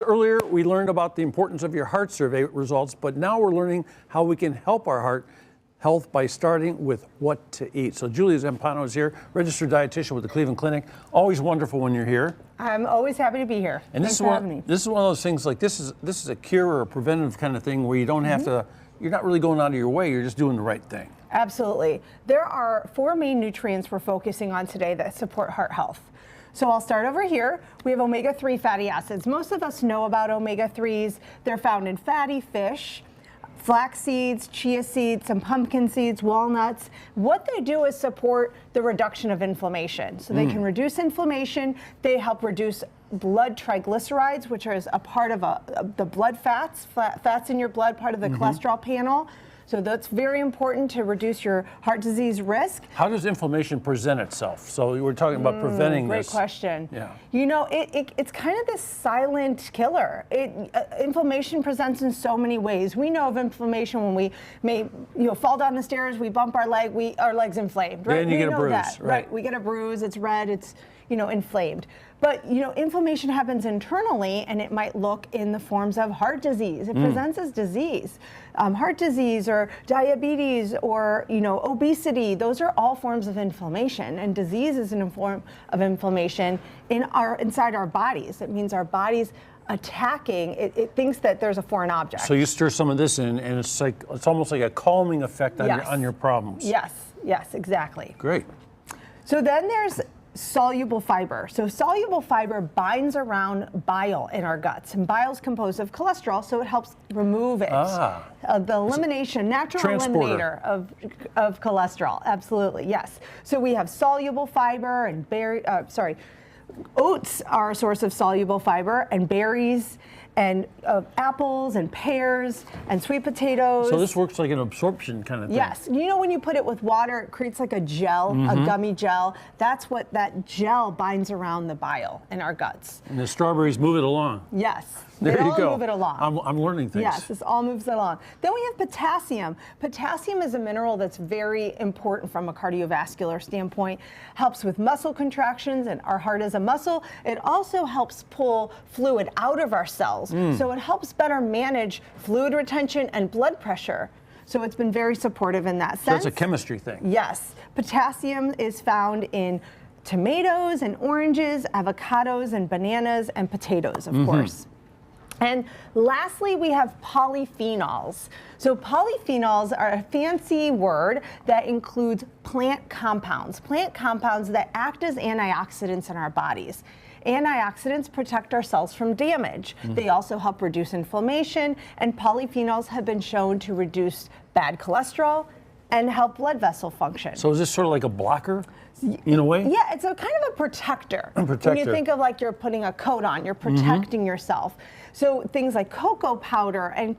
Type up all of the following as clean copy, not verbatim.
Earlier, we learned about the importance of your heart survey results, but now we're learning how we can help our heart health by starting with what to eat. So Julia Zampano is here, registered dietitian with the Cleveland Clinic. Always wonderful when you're here. I'm always happy to be here. And this is one of those things, like this is a cure or a preventative kind of thing where you don't have to, you're not really going out of your way, you're just doing the right thing. Absolutely. There are 4 main nutrients we're focusing on today that support heart health. So I'll start over here. We have omega-3 fatty acids. Most of us know about omega-3s. They're found in fatty fish, flax seeds, chia seeds, some pumpkin seeds, walnuts. What they do is support the reduction of inflammation. So they can reduce inflammation. They help reduce blood triglycerides, which is a part of the blood fats in your blood, part of the cholesterol panel. So that's very important to reduce your heart disease risk. How does inflammation present itself? So we're talking about preventing Great this. question. Yeah. You know, it's kind of this silent killer. Inflammation presents in so many ways. We know of inflammation when we may fall down the stairs, we bump our leg, our leg's inflamed. Right? Then you get a bruise. That, right? We get a bruise, it's red, it's inflamed. But inflammation happens internally, and it might look in the forms of heart disease. It presents as disease. Heart disease or diabetes or obesity, those are all forms of inflammation, and disease is a form of inflammation inside our bodies. It means our bodies attacking, it thinks that there's a foreign object. So you stir some of this in, and it's almost like a calming effect on your problems. Yes, exactly. Great. So then there's soluble fiber. So soluble fiber binds around bile in our guts, and bile is composed of cholesterol, so it helps remove it. The elimination, natural eliminator of cholesterol. Absolutely, yes. So we have soluble fiber and oats are a source of soluble fiber, and berries, and apples and pears and sweet potatoes. So this works like an absorption kind of thing. Yes. When you put it with water, it creates like a gel, a gummy gel. That's what that gel binds around the bile in our guts. And the strawberries move it along. Yes. There you go. Move it along. I'm learning things. Yes, this all moves along. Then we have potassium. Potassium is a mineral that's very important from a cardiovascular standpoint. Helps with muscle contractions, and our heart is a muscle. It also helps pull fluid out of our cells. So it helps better manage fluid retention and blood pressure. So it's been very supportive in that sense. So it's a chemistry thing. Yes. Potassium is found in tomatoes and oranges, avocados and bananas, and potatoes, of course. And lastly, we have polyphenols. So polyphenols are a fancy word that includes plant compounds that act as antioxidants in our bodies. Antioxidants protect our cells from damage. They also help reduce inflammation, and polyphenols have been shown to reduce bad cholesterol and help blood vessel function. So is this sort of like a blocker in a way? Yeah, it's a kind of a protector. When you think of like you're putting a coat on, you're protecting yourself. So things like cocoa powder and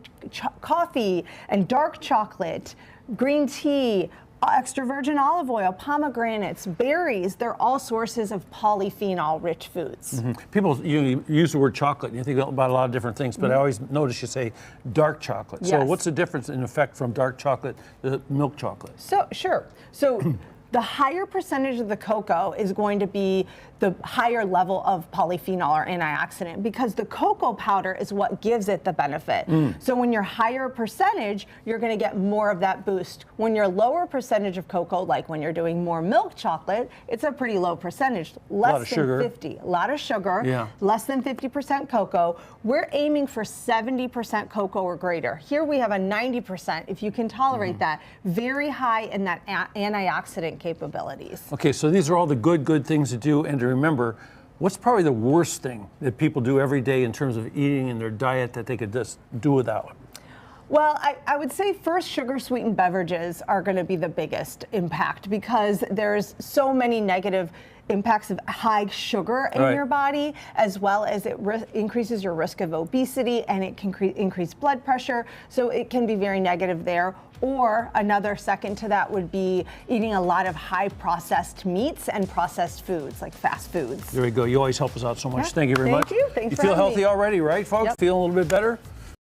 coffee and dark chocolate, green tea, extra virgin olive oil, pomegranates, berries, they're all sources of polyphenol-rich foods. People use the word chocolate, and you think about a lot of different things, but I always notice you say dark chocolate. Yes. So what's the difference in effect from dark chocolate to milk chocolate? So, sure. So the higher percentage of the cocoa is going to be the higher level of polyphenol or antioxidant, because the cocoa powder is what gives it the benefit. So when you're higher percentage, you're going to get more of that boost. When you're lower percentage of cocoa, like when you're doing more milk chocolate, it's a pretty low percentage, less than 50. A lot of sugar, less than 50% cocoa. We're aiming for 70% cocoa or greater. Here we have a 90%, if you can tolerate that, very high in that antioxidant capabilities. Okay, so these are all the good things to do, and to remember, what's probably the worst thing that people do every day in terms of eating in their diet that they could just do without? Well, I would say first, sugar-sweetened beverages are going to be the biggest impact, because there's so many negative impacts of high sugar in your body, as well as it increases your risk of obesity, and it can increase blood pressure. So it can be very negative there. Or another second to that would be eating a lot of high processed meats and processed foods, like fast foods. There we go. You always help us out so much. Thank you very much. Thank you. Thanks you for feel having healthy me. already, right, folks? Yep. Feeling a little bit better?